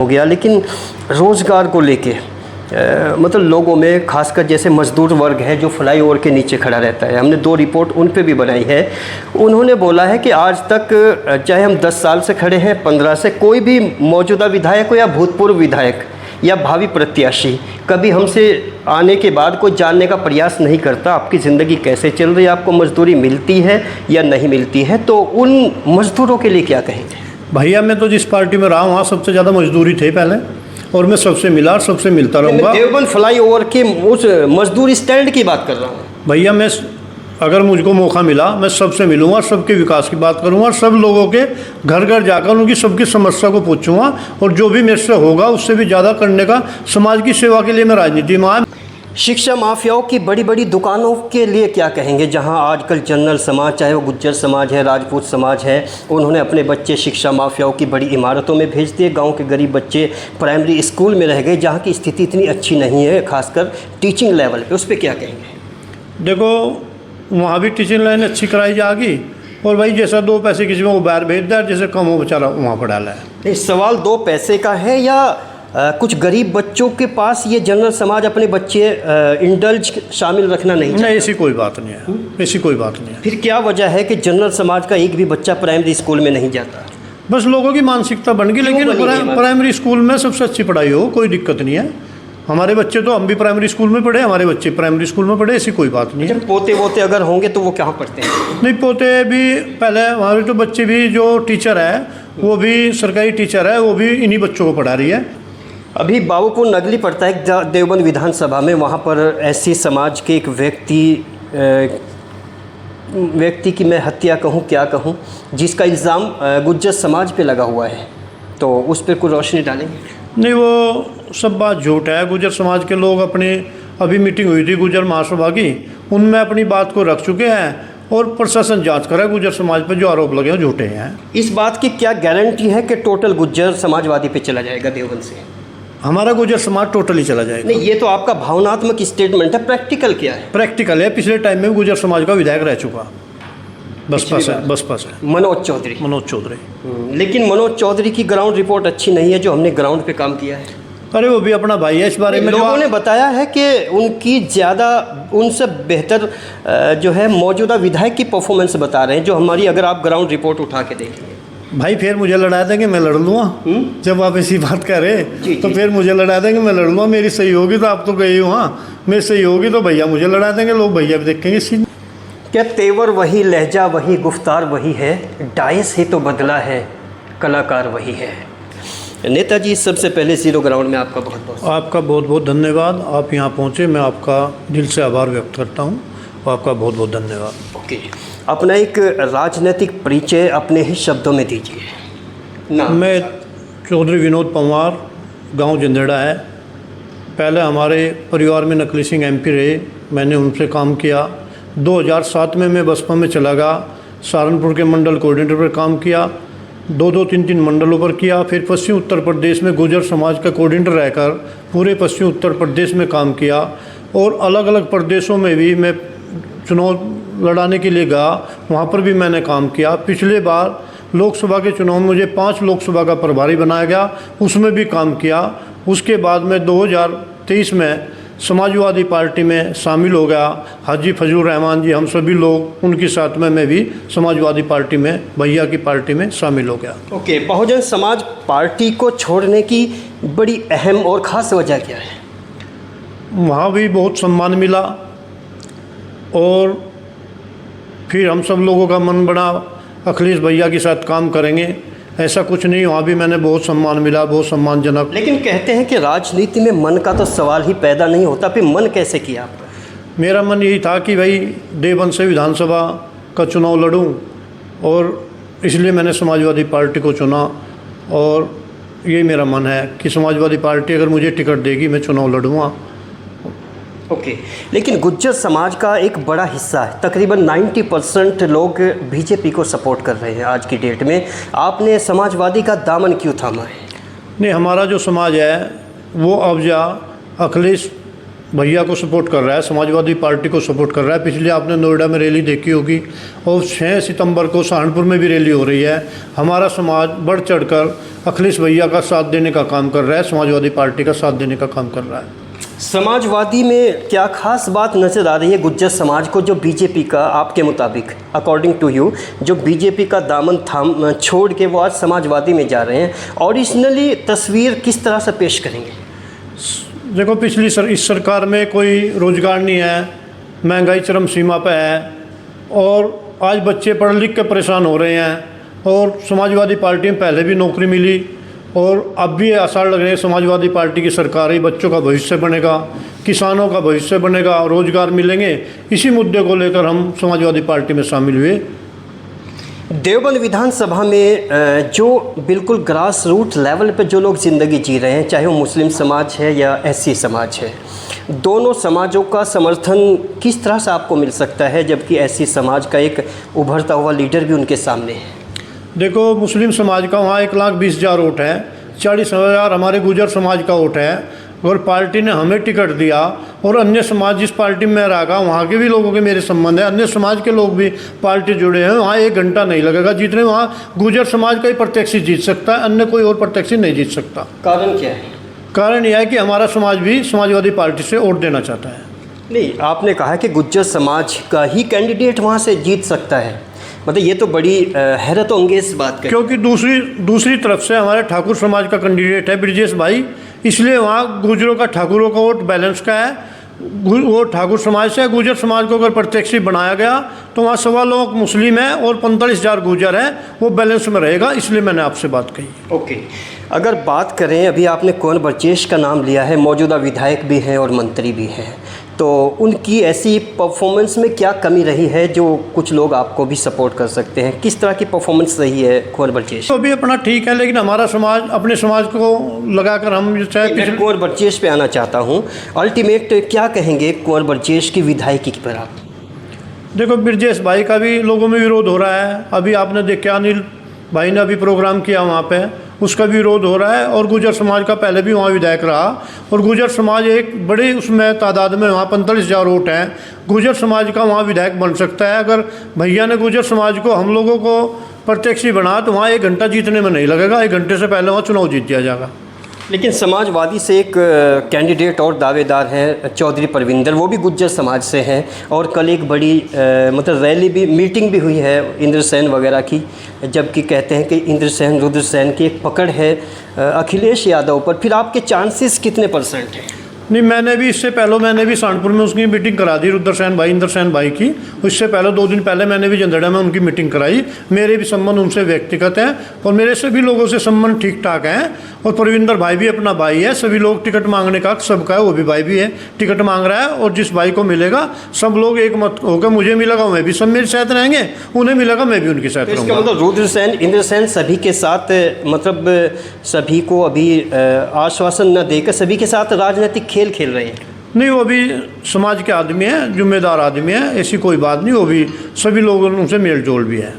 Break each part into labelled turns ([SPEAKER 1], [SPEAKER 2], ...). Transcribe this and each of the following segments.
[SPEAKER 1] हो गया, लेकिन रोज़गार को लेके मतलब लोगों में खासकर जैसे मज़दूर वर्ग है जो फ्लाईओवर के नीचे खड़ा रहता है, हमने 2 रिपोर्ट उन पे भी बनाई है। उन्होंने बोला है कि आज तक चाहे हम 10 साल से खड़े हैं, 15 से, कोई भी मौजूदा विधायक हो या भूतपूर्व विधायक या भावी प्रत्याशी कभी हमसे आने के बाद कोई जानने का प्रयास नहीं करता आपकी ज़िंदगी कैसे चल रही है, आपको मजदूरी मिलती है या नहीं मिलती है। तो उन मज़दूरों के लिए क्या कहेंगे?
[SPEAKER 2] भैया मैं तो जिस पार्टी में रहा वहाँ सबसे ज़्यादा मजदूरी थे पहले, और मैं सबसे मिला और सबसे मिलता रहूँगा।
[SPEAKER 1] देवबंद फ्लाईओवर के उस मजदूर स्टैंड की बात कर रहा हूँ
[SPEAKER 2] भैया। मैं अगर मुझको मौका मिला मैं सबसे मिलूँगा, सबके विकास की बात करूँगा, सब लोगों के घर घर जाकर उनकी सबकी समस्या को पूछूंगा, और जो भी मेरे से होगा उससे भी ज़्यादा करने का समाज की सेवा के लिए मैं राजनीति में आया।
[SPEAKER 1] शिक्षा माफियाओं की बड़ी बड़ी दुकानों के लिए क्या कहेंगे, जहां आजकल जनरल समाज, चाहे वो गुज्जर समाज है, राजपूत समाज है, उन्होंने अपने बच्चे शिक्षा माफियाओं की बड़ी इमारतों में भेज दिए, गांव के गरीब बच्चे प्राइमरी स्कूल में रह गए जहां की स्थिति इतनी अच्छी नहीं है, खासकर टीचिंग लेवल पे, उस पर क्या कहेंगे?
[SPEAKER 2] देखो वहाँ भी टीचिंग लाइन अच्छी कराई जाएगी, और भाई जैसा 2 पैसे किसी में वो बाहर भेज दे, जैसे कम हो बेचारा वहाँ पर डाला है।
[SPEAKER 1] नहीं, सवाल 2 पैसे का है या कुछ गरीब बच्चों के पास ये जनरल समाज अपने बच्चे इंडल्ज शामिल रखना नहीं चाहता?
[SPEAKER 2] नहीं, ऐसी कोई बात नहीं है, ऐसी कोई बात नहीं है।
[SPEAKER 1] फिर क्या वजह है कि जनरल समाज का एक भी बच्चा प्राइमरी स्कूल में नहीं जाता?
[SPEAKER 2] बस लोगों की मानसिकता बन गई, लेकिन प्राइमरी स्कूल में सबसे अच्छी पढ़ाई हो, कोई दिक्कत नहीं है। हमारे बच्चे तो, हम भी प्राइमरी स्कूल में पढ़े, हमारे बच्चे प्राइमरी स्कूल में पढ़े, ऐसी कोई बात नहीं है।
[SPEAKER 1] पोते वोते अगर होंगे तो वो कहाँ पढ़ते हैं?
[SPEAKER 2] नहीं, पोते भी पहले, हमारे तो बच्चे भी, जो टीचर है वो भी सरकारी टीचर है, वो भी इन्हीं बच्चों को पढ़ा रही है।
[SPEAKER 1] अभी बाबूपुर नगली पड़ता है देवबंद विधानसभा में, वहाँ पर एससी समाज के एक व्यक्ति की मैं हत्या कहूँ क्या कहूँ, जिसका इल्ज़ाम गुज्जर समाज पे लगा हुआ है, तो उस पर कोई रोशनी डालेंगे?
[SPEAKER 2] नहीं, वो सब बात झूठ है। गुज्जर समाज के लोग अपने, अभी मीटिंग हुई थी गुज्जर महासभा की, उनमें अपनी बात को रख चुके हैं, और प्रशासन जांच करे गुज्जर समाज पर जो आरोप लगे हैं झूठे हैं।
[SPEAKER 1] इस बात की क्या गारंटी है कि टोटल गुज्जर समाजवादी पे चला जाएगा देवबंद से?
[SPEAKER 2] हमारा गुज्जर समाज टोटली चला जाएगा।
[SPEAKER 1] नहीं, ये तो आपका भावनात्मक स्टेटमेंट है, प्रैक्टिकल क्या है?
[SPEAKER 2] प्रैक्टिकल है, पिछले टाइम में गुज्जर समाज का विधायक रह चुका, बसपा से
[SPEAKER 1] मनोज चौधरी। लेकिन मनोज चौधरी की ग्राउंड रिपोर्ट अच्छी नहीं है, जो हमने ग्राउंड पे काम किया है।
[SPEAKER 2] अरे वो भी अपना भाई है, इस बारे में
[SPEAKER 1] लोगों ने बताया है कि उनकी ज़्यादा, उनसे बेहतर जो है मौजूदा विधायक की परफॉर्मेंस बता रहे हैं, जो हमारी, अगर आप ग्राउंड रिपोर्ट उठा के देखेंगे।
[SPEAKER 2] भाई फिर मुझे लड़ा देंगे, मैं लड़ लूँगा। जब आप ऐसी बात कर रहे तो फिर मुझे लड़ा देंगे, मैं लड़ लूँगा। मेरी सही होगी तो आप तो गए हो, हाँ, मेरी सही होगी तो भैया मुझे लड़ा देंगे, लोग भैया भी देखेंगे सीन।
[SPEAKER 1] क्या तेवर वही, लहजा वही, गुफ्तार वही है, डायस ही तो बदला है, कलाकार वही है। नेताजी, सबसे पहले जीरो ग्राउंड में आपका बहुत बहुत
[SPEAKER 2] धन्यवाद। आप यहाँ पहुँचे, मैं आपका दिल से आभार व्यक्त करता हूँ, आपका बहुत बहुत धन्यवाद।
[SPEAKER 1] ओके, अपना एक राजनीतिक परिचय अपने ही शब्दों में दीजिए।
[SPEAKER 2] मैं चौधरी विनोद पंवार, गांव जंदेड़ा है। पहले हमारे परिवार में नकली सिंह एमपी रहे, मैंने उनसे काम किया। 2007 में मैं बसपा में चला गया, सहारनपुर के मंडल कोऑर्डिनेटर पर काम किया, 2-3 मंडलों पर किया। फिर पश्चिम उत्तर प्रदेश में गुर्जर समाज का कोऑर्डिनेटर रहकर पूरे पश्चिम उत्तर प्रदेश में काम किया, और अलग अलग प्रदेशों में भी मैं चुनाव लड़ाने के लिए गया, वहाँ पर भी मैंने काम किया। पिछले बार लोकसभा के चुनाव में मुझे 5 लोकसभा का प्रभारी बनाया गया, उसमें भी काम किया। उसके बाद मैं 2023 में समाजवादी पार्टी में शामिल हो गया। हाजी फजलुर रहमान जी, हम सभी लोग उनके साथ में मैं भी समाजवादी पार्टी में, भैया की पार्टी में शामिल हो गया।
[SPEAKER 1] ओके, बहुजन समाज पार्टी को छोड़ने की बड़ी अहम और ख़ास वजह क्या है?
[SPEAKER 2] वहाँ भी बहुत सम्मान मिला, और फिर हम सब लोगों का मन बना अखिलेश भैया के साथ काम करेंगे। ऐसा कुछ नहीं, वहाँ भी मैंने बहुत सम्मान मिला, बहुत सम्मानजनक।
[SPEAKER 1] लेकिन कहते हैं कि राजनीति में मन का तो सवाल ही पैदा नहीं होता, फिर मन कैसे किया आपका?
[SPEAKER 2] मेरा मन यही था कि भाई देवबंद से विधानसभा का चुनाव लड़ूं, और इसलिए मैंने समाजवादी पार्टी को चुना, और यही मेरा मन है कि समाजवादी पार्टी अगर मुझे टिकट देगी मैं चुनाव लड़ूंगा।
[SPEAKER 1] ओके, लेकिन गुज्जर समाज का एक बड़ा हिस्सा है, तकरीबन 90% लोग बीजेपी को सपोर्ट कर रहे हैं आज की डेट में। आपने समाजवादी का दामन क्यों थामा है?
[SPEAKER 2] नहीं, हमारा जो समाज है वो अब जा अखिलेश भैया को सपोर्ट कर रहा है, समाजवादी पार्टी को सपोर्ट कर रहा है। पिछले आपने नोएडा में रैली देखी होगी, और 6 सितंबर को सहारनपुर में भी रैली हो रही है। हमारा समाज बढ़ चढ़कर अखिलेश भैया का साथ देने का काम कर रहा है, समाजवादी पार्टी का साथ देने का काम कर रहा है।
[SPEAKER 1] समाजवादी में क्या खास बात नज़र आ रही है गुज्जर समाज को जो बीजेपी का, आपके मुताबिक, अकॉर्डिंग टू यू, जो बीजेपी का दामन थाम छोड़ के वो आज समाजवादी में जा रहे हैं? ओरिजिनली तस्वीर किस तरह से पेश करेंगे?
[SPEAKER 2] देखो, इस सरकार में कोई रोज़गार नहीं है, महंगाई चरम सीमा पर है और आज बच्चे पढ़ लिख के परेशान हो रहे हैं। और समाजवादी पार्टी में पहले भी नौकरी मिली और अब भी आसार लग रहे हैं समाजवादी पार्टी की सरकार ही बच्चों का भविष्य बनेगा, किसानों का भविष्य बनेगा, रोज़गार मिलेंगे। इसी मुद्दे को लेकर हम समाजवादी पार्टी में शामिल हुए।
[SPEAKER 1] देवबंद विधानसभा में जो बिल्कुल ग्रास रूट लेवल पे जो लोग ज़िंदगी जी रहे हैं, चाहे वो मुस्लिम समाज है या एससी समाज है, दोनों समाजों का समर्थन किस तरह से आपको मिल सकता है, जबकि एससी समाज का एक उभरता हुआ लीडर भी उनके सामने है?
[SPEAKER 2] देखो, मुस्लिम समाज का वहाँ 1,20,000 वोट है, 40,000 हमारे गुजर समाज का वोट है और पार्टी ने हमें टिकट दिया। और अन्य समाज जिस पार्टी में रहा वहाँ के भी लोगों के मेरे संबंध है, अन्य समाज के लोग भी पार्टी जुड़े हैं। वहाँ 1 घंटा नहीं लगेगा जितने वहाँ गुजर समाज का ही प्रत्याशी जीत सकता है, अन्य कोई और प्रत्याशी नहीं जीत सकता।
[SPEAKER 1] कारण क्या है?
[SPEAKER 2] कारण यह है कि हमारा समाज भी समाजवादी पार्टी से वोट देना चाहता है।
[SPEAKER 1] नहीं, आपने कहा कि गुज्जर समाज का ही कैंडिडेट वहाँ से जीत सकता है, मतलब ये तो बड़ी हैरत अंगेज बात है।
[SPEAKER 2] क्योंकि दूसरी तरफ से हमारे ठाकुर समाज का कैंडिडेट है ब्रजेश भाई, इसलिए वहाँ गुजरों का, ठाकुरों का वोट बैलेंस का है। वो ठाकुर समाज से, गुजर समाज को अगर प्रत्याशी बनाया गया तो वहाँ 1.25 लाख मुस्लिम है और 45,000 गुजर है, वो बैलेंस में रहेगा, इसलिए मैंने आपसे बात कही।
[SPEAKER 1] ओके, अगर बात करें, अभी आपने कुंवर ब्रजेश का नाम लिया है, मौजूदा विधायक भी हैं और मंत्री भी हैं, तो उनकी ऐसी परफॉर्मेंस में क्या कमी रही है जो कुछ लोग आपको भी सपोर्ट कर सकते हैं? किस तरह की परफॉर्मेंस रही है कुंवर ब्रजेश?
[SPEAKER 2] तो अभी अपना ठीक है, लेकिन हमारा समाज, अपने समाज को लगाकर हम चाहे
[SPEAKER 1] कुंवर ब्रजेश पे आना चाहता हूँ। अल्टीमेट क्या कहेंगे कुंवर ब्रजेश की विधायकी पर आप?
[SPEAKER 2] देखो, ब्रजेश भाई का भी लोगों में विरोध हो रहा है। अभी आपने देखा, अनिल भाई ने अभी प्रोग्राम किया वहाँ पे, उसका भी विरोध हो रहा है। और गुजर समाज का पहले भी वहाँ विधायक रहा और गुजर समाज एक बड़े उसमें तादाद में, वहाँ 45,000 वोट हैं, गुजर समाज का वहाँ विधायक बन सकता है। अगर भैया ने गुजर समाज को, हम लोगों को प्रत्याशी बना तो वहाँ 1 घंटा जीतने में नहीं लगेगा, 1 घंटे से पहले वहाँ चुनाव जीत दिया जाएगा।
[SPEAKER 1] लेकिन समाजवादी से एक कैंडिडेट और दावेदार हैं चौधरी परविंदर, वो भी गुज्जर समाज से हैं और कल एक बड़ी मतलब रैली भी, मीटिंग भी हुई है इंद्रसेन वगैरह की, जबकि कहते हैं कि इंद्रसेन, रुद्रसेन की एक पकड़ है अखिलेश यादव पर। फिर आपके चांसेस कितने % हैं?
[SPEAKER 2] नहीं, मैंने भी इससे पहले, मैंने भी सहारनपुर में उसकी मीटिंग करा दी, रुद्रसेन भाई, इंद्रसेन भाई की। उससे पहले 2 दिन पहले मैंने भी जंदड़ा में उनकी मीटिंग कराई। मेरे भी संबंध उनसे व्यक्तिगत हैं और मेरे सभी लोगों से संबंध ठीक ठाक हैं। और परविंदर भाई भी अपना भाई है, सभी लोग टिकट मांगने का सबका है, वो भी भाई भी है, टिकट मांग रहा है। और जिस भाई को मिलेगा, सब लोग एक मत होकर, मुझे मिलेगा मैं भी, सब मेरे साथ रहेंगे, उन्हें मिलेगा मैं भी उनके साथ रहूँगा।
[SPEAKER 1] इसका मतलब रुद्रसेन, इंद्रसेन सभी के साथ, मतलब सभी को अभी आश्वासन न देकर सभी के साथ राजनीतिक खेल खेल रहे हैं?
[SPEAKER 2] नहीं, वो भी समाज के आदमी हैं, जिम्मेदार आदमी हैं, ऐसी कोई बात नहीं। वो भी सभी लोगों उनसे मेल जोल भी है।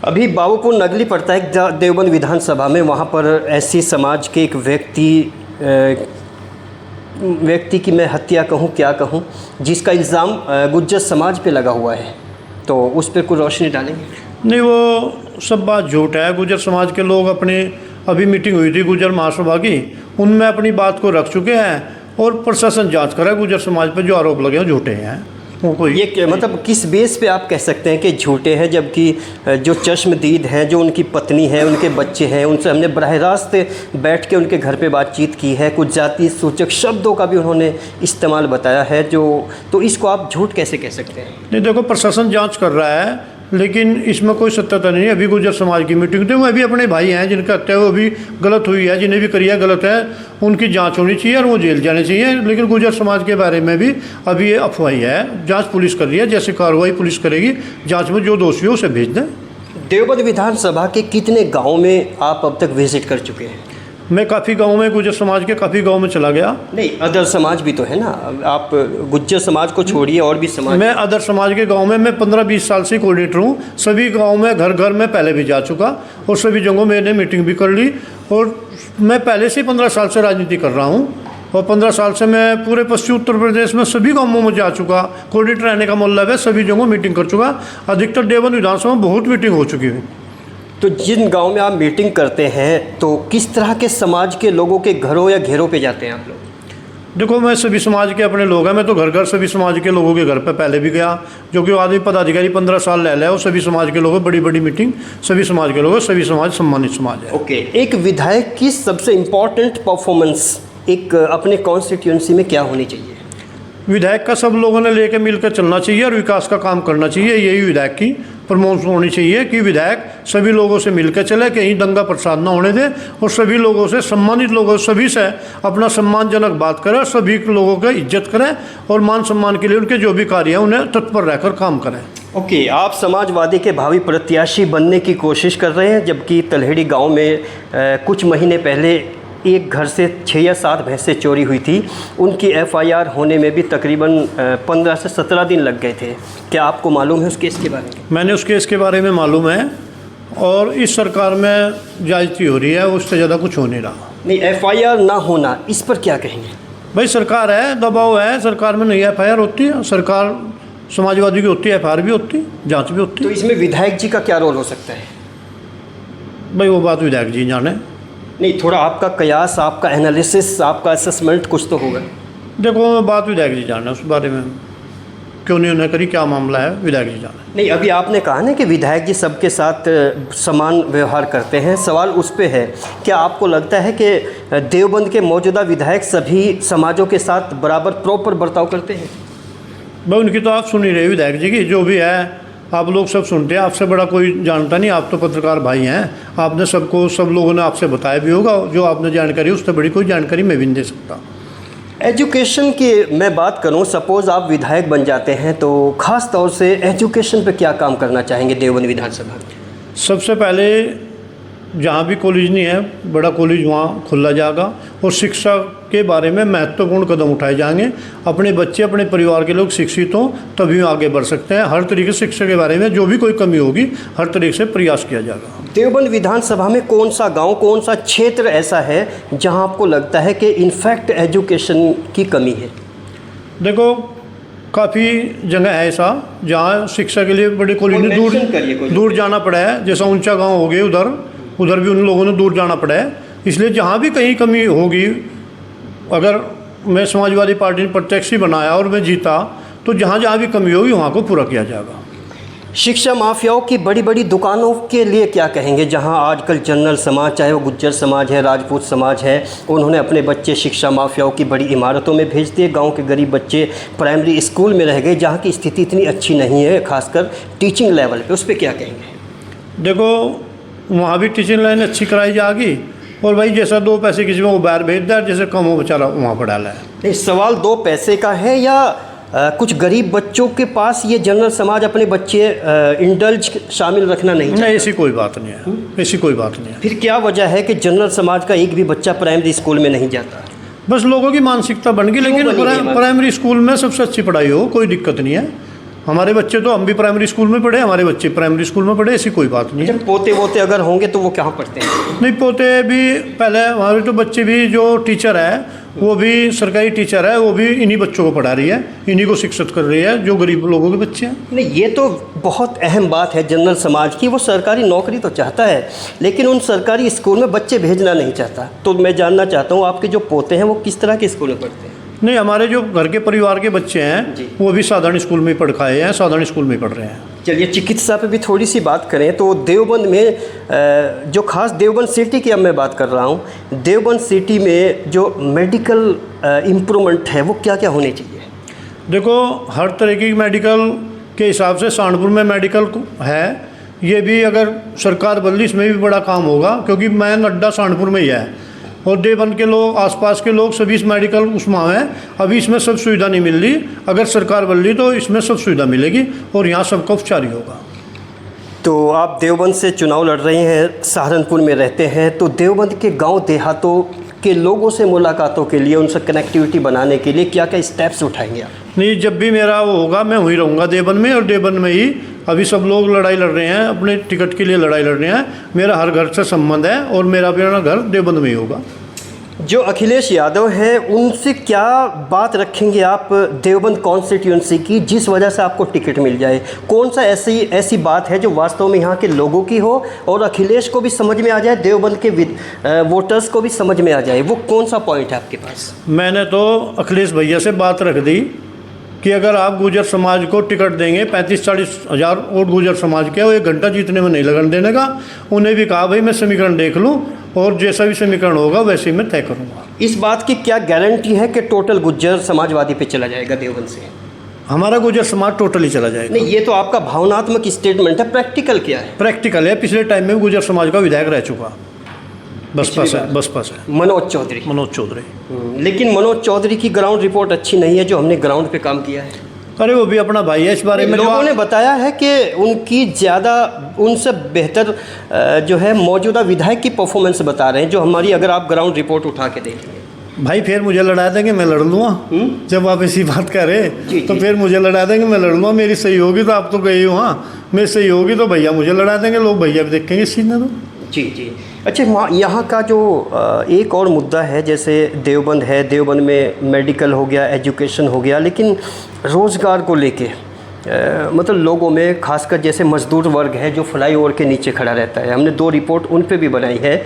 [SPEAKER 1] अभी बाबूपुर नगली पड़ता है देवबंद विधानसभा में, वहाँ पर एससी समाज के एक व्यक्ति की मैं हत्या कहूँ क्या कहूँ, जिसका इल्ज़ाम गुज्जर समाज पे लगा हुआ है, तो उस पर कोई रोशनी डालेंगे?
[SPEAKER 2] नहीं, वो सब बात झूठ है। गुजर समाज के लोग अपने, अभी मीटिंग हुई थी गुजर महासभा की, उनमें अपनी बात को रख चुके हैं और प्रशासन जांच कर रहा है। गुजर समाज पर जो आरोप लगे हैं झूठे हैं। वो
[SPEAKER 1] ये मतलब किस बेस पे आप कह सकते हैं कि झूठे हैं, जबकि जो चश्मदीद हैं, जो उनकी पत्नी है, उनके बच्चे हैं, उनसे हमने बराह रास्त बैठ के उनके घर पे बातचीत की है, कुछ जाति सूचक शब्दों का भी उन्होंने इस्तेमाल बताया है, तो इसको आप झूठ कैसे कह सकते हैं?
[SPEAKER 2] नहीं, देखो, प्रशासन जांच कर रहा है, लेकिन इसमें कोई सत्यता नहीं है। अभी गुजर समाज की मीटिंग थी, वो अभी अपने भाई हैं जिनका हत्या वो भी गलत हुई है, जिन्हें भी करी है गलत है, उनकी जांच होनी चाहिए और वो जेल जाने चाहिए। लेकिन गुजर समाज के बारे में भी अभी ये अफवाही है, जांच पुलिस कर रही है, जैसे कार्रवाई पुलिस करेगी, जांच में जो दोषी हो उसे भेज दें।
[SPEAKER 1] देवबंद विधानसभा के कितने गाँव में आप अब तक विजिट कर चुके हैं?
[SPEAKER 2] मैं काफ़ी गाँव में, गुज्जर समाज के काफ़ी गाँव में चला गया।
[SPEAKER 1] नहीं, अदर समाज भी तो है ना, आप गुज्जर समाज को छोड़िए और भी समाज।
[SPEAKER 2] मैं अदर समाज के गांव में, मैं 15-20 साल से कोऑर्डिनेटर हूँ। सभी गांव में, घर घर में पहले भी जा चुका और सभी जगहों मैंने मीटिंग भी कर ली। और मैं पहले से 15 साल से राजनीति कर रहा हूँ और 15 साल से मैं पूरे पश्चिमी उत्तर प्रदेश में सभी गाँवों में जा चुका। कोऑर्डिनेटर रहने का मतलब है सभी जगहों मीटिंग कर चुका। अधिकतर देवबंद विधानसभा में बहुत मीटिंग हो चुकी है।
[SPEAKER 1] तो जिन गांव में आप मीटिंग करते हैं तो किस तरह के समाज के लोगों के घरों या घेरों पे जाते हैं आप लोग?
[SPEAKER 2] देखो, मैं सभी समाज के अपने लोग हैं, मैं तो घर घर सभी समाज के लोगों के घर पे पहले भी गया, जो कि आदमी पदाधिकारी 15 साल ले लिया, वो सभी समाज के लोग हैं, बड़ी बड़ी मीटिंग सभी समाज के लोग हैं, सभी समाज सम्मानित समाज है।
[SPEAKER 1] ओके, एक विधायक की सबसे इम्पोर्टेंट परफॉर्मेंस एक अपने कॉन्स्टिट्यूंसी में क्या होनी चाहिए?
[SPEAKER 2] विधायक का सब लोगों ने लेकर मिलकर चलना चाहिए और विकास का काम करना चाहिए। यही विधायक की प्रमोशन होनी चाहिए कि विधायक सभी लोगों से मिलकर चले, कहीं दंगा प्रसाद ना होने दे और सभी लोगों से, सम्मानित लोगों सभी से अपना सम्मानजनक बात करें, सभी लोगों की इज्जत करें और मान सम्मान के लिए उनके जो भी कार्य हैं उन्हें तत्पर रहकर काम करें।
[SPEAKER 1] ओके, आप समाजवादी के भावी प्रत्याशी बनने की कोशिश कर रहे हैं, जबकि तलहेड़ी गांव में कुछ महीने पहले एक घर से 6 या 7 भैंसें चोरी हुई थी। उनकी एफआईआर होने में भी तकरीबन 15 से 17 दिन लग गए थे। क्या आपको मालूम है उस केस के बारे में?
[SPEAKER 2] मैंने उस केस के बारे में मालूम है और इस सरकार में ज्यादती हो रही है, उससे ज़्यादा कुछ हो नहीं रहा।
[SPEAKER 1] नहीं, एफआईआर ना होना, इस पर क्या कहेंगे?
[SPEAKER 2] भाई सरकार है, दबाव है, सरकार में नहीं एफआईआर होती है, सरकार समाजवादी की होती है, एफआईआर भी होती है, जांच भी होती
[SPEAKER 1] तो
[SPEAKER 2] है।
[SPEAKER 1] इसमें विधायक जी का क्या रोल हो सकता है?
[SPEAKER 2] भाई वो बात विधायक जी जाने।
[SPEAKER 1] नहीं, थोड़ा आपका कयास, आपका एनालिसिस, आपका असेसमेंट कुछ तो होगा।
[SPEAKER 2] देखो, बात विधायक जी जाने, उस बारे में क्यों नहीं उन्हें करी, क्या मामला है, विधायक जी जाने।
[SPEAKER 1] नहीं, अभी आपने कहा ना कि विधायक जी सबके साथ समान व्यवहार करते हैं, सवाल उस पे है, क्या आपको लगता है कि देवबंद के मौजूदा विधायक सभी समाजों के साथ बराबर प्रॉपर बर्ताव करते हैं?
[SPEAKER 2] भाई उनकी तो आप सुन ही रहे विधायक जी की, जो भी है आप लोग सब सुनते हैं, आपसे बड़ा कोई जानता नहीं, आप तो पत्रकार भाई हैं, आपने सबको, सब लोगों ने आपसे बताया भी होगा, जो आपने जानकारी उससे बड़ी कोई जानकारी मैं भी नहीं दे सकता।
[SPEAKER 1] एजुकेशन की मैं बात करूं, सपोज़ आप विधायक बन जाते हैं तो ख़ास तौर से एजुकेशन पे क्या काम करना चाहेंगे देवबंद विधानसभा में?
[SPEAKER 2] सबसे पहले जहाँ भी कॉलेज नहीं है, बड़ा कॉलेज वहाँ खोला जाएगा और शिक्षा के बारे में महत्वपूर्ण कदम उठाए जाएंगे। अपने बच्चे, अपने परिवार के लोग शिक्षित हों तभी आगे बढ़ सकते हैं। हर तरीके से शिक्षा के बारे में जो भी कोई कमी होगी, हर तरीके से प्रयास किया जाएगा।
[SPEAKER 1] देवबंद विधानसभा में कौन सा गांव, कौन सा क्षेत्र ऐसा है जहां आपको लगता है कि इनफैक्ट एजुकेशन की कमी है?
[SPEAKER 2] देखो, काफ़ी जगह है ऐसा जहाँ शिक्षा के लिए बड़े कॉलेज में दूर जाना पड़ा है, जैसा ऊंचा गांव हो गए, उधर भी उन लोगों ने दूर जाना पड़ा है। इसलिए जहाँ भी कहीं कमी होगी, अगर मैं समाजवादी पार्टी ने प्रत्याशी बनाया और मैं जीता तो जहाँ जहाँ भी कमी होगी वहाँ को पूरा किया जाएगा।
[SPEAKER 1] शिक्षा माफियाओं की बड़ी बड़ी दुकानों के लिए क्या कहेंगे, जहां आजकल जनरल समाज, चाहे वो गुज्जर समाज है, राजपूत समाज है, उन्होंने अपने बच्चे शिक्षा माफियाओं की बड़ी इमारतों में भेज दिए, गांव के गरीब बच्चे प्राइमरी स्कूल में रह गए जहां की स्थिति इतनी अच्छी नहीं है, खासकर टीचिंग लेवल पे, उस पर क्या कहेंगे?
[SPEAKER 2] देखो, वहाँ भी टीचिंग लाइन अच्छी कराई जाएगी और भाई जैसा 2 पैसे किसी में वो बाहर भेज दे, जैसे कम हो बेचारा वहाँ पर डाला है।
[SPEAKER 1] नहीं, सवाल 2 पैसे का है या कुछ गरीब बच्चों के पास ये जनरल समाज अपने बच्चे इंडल्ज शामिल रखना नहीं चाहता?
[SPEAKER 2] नहीं, ऐसी कोई बात नहीं है, ऐसी कोई बात नहीं है।
[SPEAKER 1] फिर क्या वजह है कि जनरल समाज का एक भी बच्चा प्राइमरी स्कूल में नहीं जाता?
[SPEAKER 2] बस लोगों की मानसिकता बन गई, लेकिन प्राइमरी स्कूल में सबसे अच्छी पढ़ाई हो, कोई दिक्कत नहीं है। हमारे बच्चे तो, हम भी प्राइमरी स्कूल में पढ़े, हमारे बच्चे प्राइमरी स्कूल में पढ़े, ऐसी कोई बात नहीं है।
[SPEAKER 1] पोते वोते अगर होंगे तो वो कहाँ पढ़ते हैं?
[SPEAKER 2] नहीं, पोते भी पहले, हमारे तो बच्चे भी, जो टीचर है वो भी सरकारी टीचर है, वो भी इन्हीं बच्चों को पढ़ा रही है, इन्हीं को शिक्षित कर रही है, जो गरीब लोगों के बच्चे हैं।
[SPEAKER 1] नहीं, ये तो बहुत अहम बात है जनरल समाज की, वो सरकारी नौकरी तो चाहता है लेकिन उन सरकारी स्कूल में बच्चे भेजना नहीं चाहता। तो मैं जानना चाहता हूँ आपके जो पोते हैं वो किस तरह के स्कूल में पढ़ते हैं?
[SPEAKER 2] नहीं, हमारे जो घर के परिवार के बच्चे हैं वो भी साधारण स्कूल में पढ़ खाए हैं, साधारण स्कूल में पढ़ रहे हैं।
[SPEAKER 1] चलिए, चिकित्सा पे भी थोड़ी सी बात करें तो देवबंद में जो खास देवबंद सिटी की अब मैं बात कर रहा हूँ, देवबंद सिटी में जो मेडिकल इम्प्रूवमेंट है वो क्या क्या होने चाहिए?
[SPEAKER 2] देखो, हर तरह की मेडिकल के हिसाब से सहारनपुर में मेडिकल है, ये भी अगर सरकार बदली इसमें भी बड़ा काम होगा, क्योंकि मेन अड्डा सहारनपुर में ही है और देवबंद के लोग, आसपास के लोग सभी इस मेडिकल उसमें हैं। अभी इसमें सब सुविधा नहीं मिल रही, अगर सरकार बदली तो इसमें सब सुविधा मिलेगी और यहाँ सबका उपचार ही होगा।
[SPEAKER 1] तो आप देवबंद से चुनाव लड़ रहे हैं, सहारनपुर में रहते हैं, तो देवबंद के गांव देहातों के लोगों से मुलाकातों के लिए, उनसे कनेक्टिविटी बनाने के लिए क्या क्या स्टेप्स उठाएंगे आप? नहीं,
[SPEAKER 2] जब भी मेरा वो होगा मैं वहीं रहूँगा देवबंद में, और देवबंद में ही अभी सब लोग लड़ाई लड़ रहे हैं, अपने टिकट के लिए लड़ाई लड़ रहे हैं। मेरा हर घर से संबंध है और मेरा भी घर देवबंद में ही होगा।
[SPEAKER 1] जो अखिलेश यादव हैं उनसे क्या बात रखेंगे आप देवबंद कॉन्स्टिट्यूंसी की, जिस वजह से आपको टिकट मिल जाए? कौन सा ऐसी बात है जो वास्तव में यहाँ के लोगों की हो और अखिलेश को भी समझ में आ जाए, देवबंद के वोटर्स को भी समझ में आ जाए? वो कौन सा पॉइंट है आपके पास?
[SPEAKER 2] मैंने तो अखिलेश भैया से बात रख दी कि अगर आप गुर्जर समाज को टिकट देंगे 35-40 हज़ार वोट गुर्जर समाज के, वो 1 घंटा जीतने में नहीं लगन देने का। उन्हें भी कहा भाई मैं समीकरण देख लूँ और जैसा भी समीकरण होगा वैसे ही मैं तय करूँगा।
[SPEAKER 1] इस बात की क्या गारंटी है कि टोटल गुर्जर समाजवादी पे चला जाएगा देवबंद से?
[SPEAKER 2] हमारा गुर्जर समाज टोटली चला जाएगा।
[SPEAKER 1] नहीं, ये तो आपका भावनात्मक स्टेटमेंट है, प्रैक्टिकल क्या है?
[SPEAKER 2] प्रैक्टिकल है, पिछले टाइम में गुर्जर समाज का विधायक रह चुका, बसपा से
[SPEAKER 1] मनोज चौधरी। लेकिन मनोज चौधरी की ग्राउंड रिपोर्ट अच्छी नहीं है, जो हमने ग्राउंड पे काम किया है।
[SPEAKER 2] अरे वो भी अपना भाई है, इस बारे में
[SPEAKER 1] लोगों ने बताया है कि उनकी ज़्यादा उनसे बेहतर जो है मौजूदा विधायक की परफॉर्मेंस बता रहे हैं, जो हमारी अगर आप ग्राउंड रिपोर्ट उठा के देखेंगे।
[SPEAKER 2] भाई फिर मुझे लड़ा देंगे, मैं लड़ लूँगा। जब आप ऐसी बात करें तो फिर मुझे लड़ा देंगे, मैं लड़ लूँगा। मेरी सही होगी तो आप तो गई हो, हाँ मेरी सही होगी तो भैया मुझे लड़ा देंगे, लोग भैया भी देखेंगे सीधे तो।
[SPEAKER 1] जी। अच्छा, यहाँ का जो एक और मुद्दा है, जैसे देवबंद है, देवबंद में मेडिकल हो गया, एजुकेशन हो गया, लेकिन रोज़गार को लेके मतलब लोगों में खासकर जैसे मज़दूर वर्ग है जो फ्लाईओवर के नीचे खड़ा रहता है, हमने 2 रिपोर्ट उन पे भी बनाई है।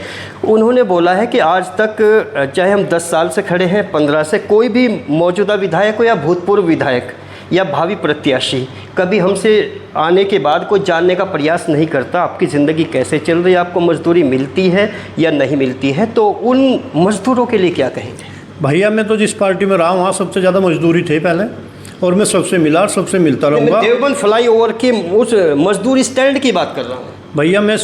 [SPEAKER 1] उन्होंने बोला है कि आज तक चाहे हम 10 साल से खड़े हैं, 15 से, कोई भी मौजूदा विधायक हो या भूतपूर्व विधायक या भावी प्रत्याशी कभी हमसे आने के बाद कोई जानने का प्रयास नहीं करता आपकी ज़िंदगी कैसे चल रही है, आपको मजदूरी मिलती है या नहीं मिलती है। तो उन मज़दूरों के लिए क्या कहेंगे?
[SPEAKER 2] भैया मैं तो जिस पार्टी में रहा हूँ वहाँ सबसे ज़्यादा मजदूरी थे पहले, और मैं सबसे मिला और सबसे मिलता रहूँगा।
[SPEAKER 1] देवबंद फ्लाईओवर के उस मजदूर स्टैंड की बात कर रहा हूँ
[SPEAKER 2] भैया। मैं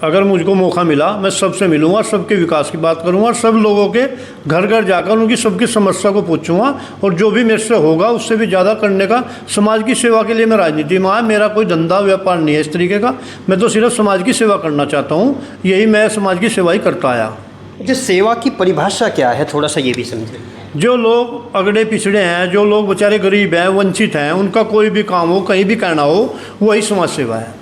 [SPEAKER 2] अगर मुझको मौका मिला मैं सबसे मिलूँगा, सबके विकास की बात करूँगा, सब लोगों के घर घर जाकर उनकी सबकी समस्या को पूछूंगा, और जो भी मेरे से होगा उससे भी ज़्यादा करने का, समाज की सेवा के लिए मैं राजनीति में आया। मेरा कोई धंधा व्यापार नहीं है इस तरीके का, मैं तो सिर्फ समाज की सेवा करना चाहता हूँ, यही मैं समाज की सेवा ही करता आया।
[SPEAKER 1] जो सेवा की परिभाषा क्या है, थोड़ा सा ये भी समझें।
[SPEAKER 2] जो लोग अगड़े पिछड़े हैं, जो लोग बेचारे गरीब हैं, वंचित हैं, उनका कोई भी काम हो, कहीं भी कहना हो, वही समाज सेवा है।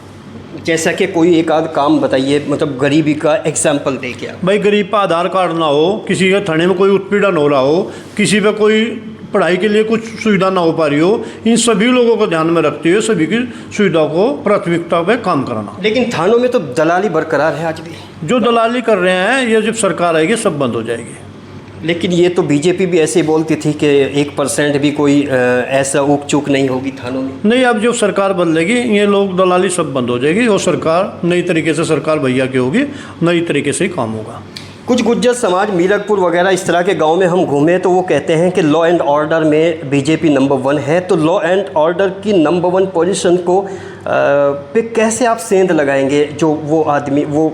[SPEAKER 1] जैसा कि कोई एक आध काम बताइए, मतलब गरीबी का एग्जाम्पल दे क्या?
[SPEAKER 2] भाई गरीब का आधार कार्ड ना हो, किसी के थाने में कोई उत्पीड़न हो रहा हो, किसी पे कोई पढ़ाई के लिए कुछ सुविधा ना हो पा रही हो, इन सभी लोगों को ध्यान में रखते हुए सभी की सुविधा को प्राथमिकता पे काम कराना।
[SPEAKER 1] लेकिन थानों में तो दलाली बरकरार है आज भी।
[SPEAKER 2] जो दलाली कर रहे हैं, ये जब सरकार आएगी सब बंद हो जाएगी।
[SPEAKER 1] लेकिन ये तो बीजेपी भी ऐसे ही बोलती थी कि 1% भी कोई ऐसा ऊक चूक नहीं होगी थानों में।
[SPEAKER 2] नहीं, अब जब सरकार बदलेगी ये लोग दलाली सब बंद हो जाएगी, और सरकार नई तरीके से, सरकार भैया की होगी, नई तरीके से ही काम होगा।
[SPEAKER 1] कुछ गुज्जर समाज मीरकपुर वगैरह इस तरह के गांव में हम घूमे तो वो कहते हैं कि लॉ एंड ऑर्डर में बीजेपी नंबर 1 है। तो लॉ एंड ऑर्डर की नंबर 1 पोजीशन को पे कैसे आप सेंध लगाएंगे जो वो आदमी, वो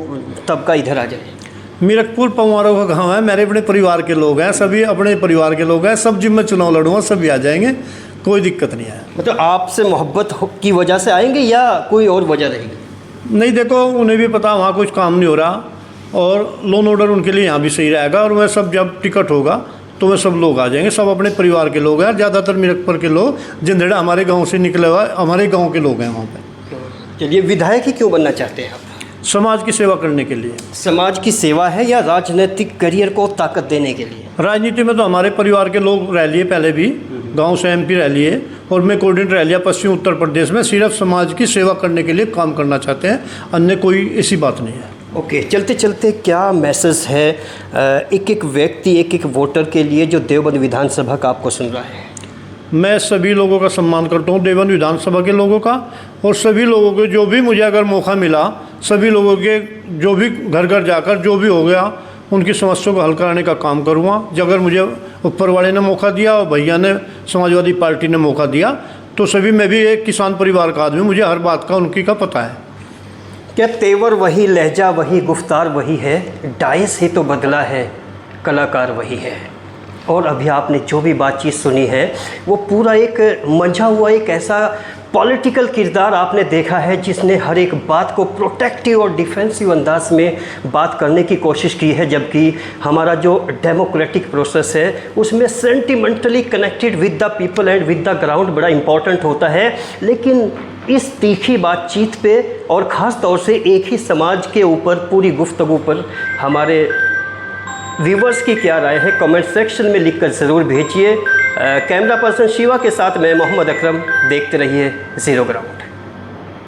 [SPEAKER 1] तबका इधर आ जाए?
[SPEAKER 2] मीरकपुर पवारों का गांव है, मेरे अपने परिवार के लोग हैं, सभी अपने परिवार के लोग हैं, सब जिम में चुनाव लड़ूंगा, सभी आ जाएंगे, कोई दिक्कत नहीं है।
[SPEAKER 1] मतलब आपसे मोहब्बत की वजह से आएंगे या कोई और वजह रहेगी?
[SPEAKER 2] नहीं, देखो उन्हें भी पता वहाँ कुछ काम नहीं हो रहा, और लोन ऑर्डर उनके लिए यहाँ भी सही रहेगा, और मैं सब जब टिकट होगा तो वह सब लोग आ जाएंगे, सब अपने परिवार के लोग हैं। ज़्यादातर मीरकपुर के लोग जिंदड़ा हमारे गाँव से निकले हुआ, हमारे गाँव के लोग हैं वहाँ पर।
[SPEAKER 1] चलिए, विधायक ही क्यों बनना चाहते हैं आप?
[SPEAKER 2] समाज की सेवा करने के लिए।
[SPEAKER 1] समाज की सेवा है या राजनीतिक करियर को ताकत देने के लिए?
[SPEAKER 2] राजनीति में तो हमारे परिवार के लोग रह लिए, पहले भी गांव से MP रह लिए, और मैं कोऑर्डिनेटर रह लिया पश्चिम उत्तर प्रदेश में। सिर्फ समाज की सेवा करने के लिए काम करना चाहते हैं, अन्य कोई ऐसी बात नहीं है।
[SPEAKER 1] ओके, चलते चलते क्या मैसेज है एक एक व्यक्ति, एक एक वोटर के लिए जो देवबंद विधानसभा का आपको सुन रहा है?
[SPEAKER 2] मैं सभी लोगों का सम्मान करता हूँ, देवबंद विधानसभा के लोगों का, और सभी लोगों को जो भी मुझे अगर मौका मिला, सभी लोगों के जो भी घर घर जाकर जो भी हो गया उनकी समस्याओं को हल कराने का काम करूँगा। जब अगर मुझे ऊपर वाले ने मौका दिया और भैया ने, समाजवादी पार्टी ने मौका दिया, तो सभी, मैं भी एक किसान परिवार का आदमी, मुझे हर बात का उनकी का पता है।
[SPEAKER 1] क्या तेवर वही, लहजा वही, गुफ्तार वही है, डायस ही तो बदला है, कलाकार वही है? और अभी आपने जो भी बातचीत सुनी है वो पूरा एक मंझा हुआ एक ऐसा पॉलिटिकल किरदार आपने देखा है जिसने हर एक बात को प्रोटेक्टिव और डिफेंसिव अंदाज में बात करने की कोशिश की है, जबकि हमारा जो डेमोक्रेटिक प्रोसेस है उसमें sentimentally connected with the people and with the ground बड़ा इम्पॉर्टेंट होता है। लेकिन इस तीखी बातचीत पे और ख़ास तौर से एक ही समाज के ऊपर पूरी गुफ्तगू पर हमारे व्यूवर्स की क्या राय है कमेंट सेक्शन में लिखकर ज़रूर भेजिए। कैमरा पर्सन शिवा के साथ मैं मोहम्मद अकरम, देखते रहिए ज़ीरो ग्राउंड।